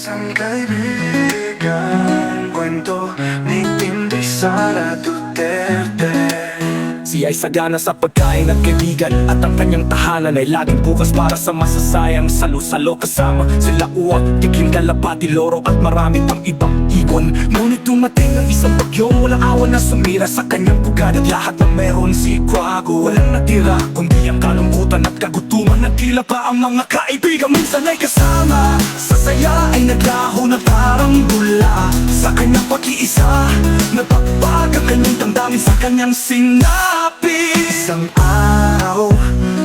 Isang kaibigan, kwento ni Inday Sara Duterte. Siya ay sagana sa pagkain at kaibigan, at ang kanyang tahanan ay laging bukas para sa masasayang salo-salo. Kasama sila Uwak, Tikling, Kalapati, Loro at marami pang ibang higon. Ngunit dumating ang isang bagyo, walang awan na sumira sa kanyang pugad. At lahat na meron si Quago, walang natira kundi ang kalungkutan at kagutuman. At tila pa ang mga kaibigan minsan ay kasama sa saya ay naglaho na parang bula. Sa kanyang pag-iisa, nagpapag ang kanyang damdamin sa kanyang sinabi. Isang araw,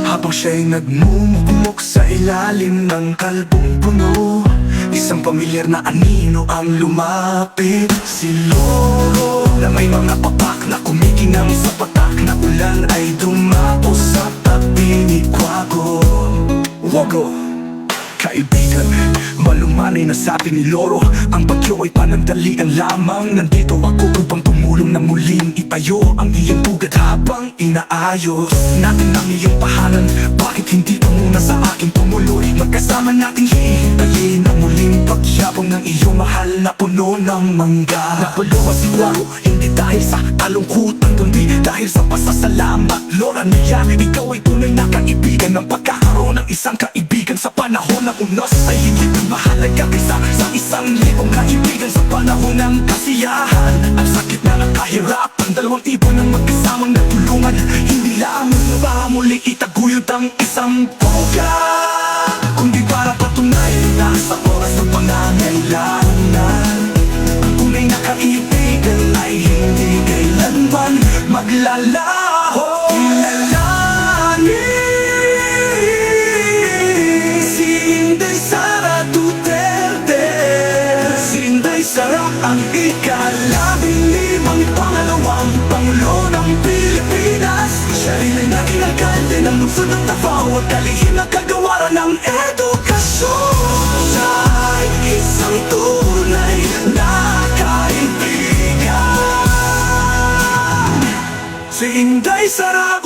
habang siya'y nagmumukmuk sa ilalim ng kalbong puno, isang pamilyar na anino ang lumapit. Si Loro na may mga papak na kumikinang sa patak na ulan ay dumapo sa tabi ni Quago. Wago, kaibigan, malumanay na sabi ni Loro, ang bagyo ay panandalian lamang. Nandito ako upang tumulong na muling itayo ang iyong pugad habang inaayos natin ang iyong pahanan. Bakit hindi ka muna sa akin tumuloy? Magkasama nating hihintayin ang muling pagyabong ng iyong mahal na puno ng mangga. Napuluha si Quago, hindi dahil sa kalungkutan kundi dahil sa pasasalamat. Lora niya, ikaw ay tunay na kaibigan. Ng pagkakaroon ng isang kaibigan sa panahon ng unos ay hindi mahalaga kaysa sa 1,000 kaibigan sa panahon ng kasiyahan. Ang sakit na ng kahirapan, 2,000 ang magkasamang nagtulungan. Hindi lamang ba muli itaguyod ang isang boga, kundi para patunayan na sa oras ng pangangailangan, ang tunay na kaibigan ay hindi kailanman maglalaho. Sarap ang ika-15 pangalawang Pangulo ng Pilipinas. Siya rin ay naging alkalde ng lungsod ng Davao at kalihim na kagawaran ng edukasyon. Siya ay isang tunay na kaibigan, si Inday Sara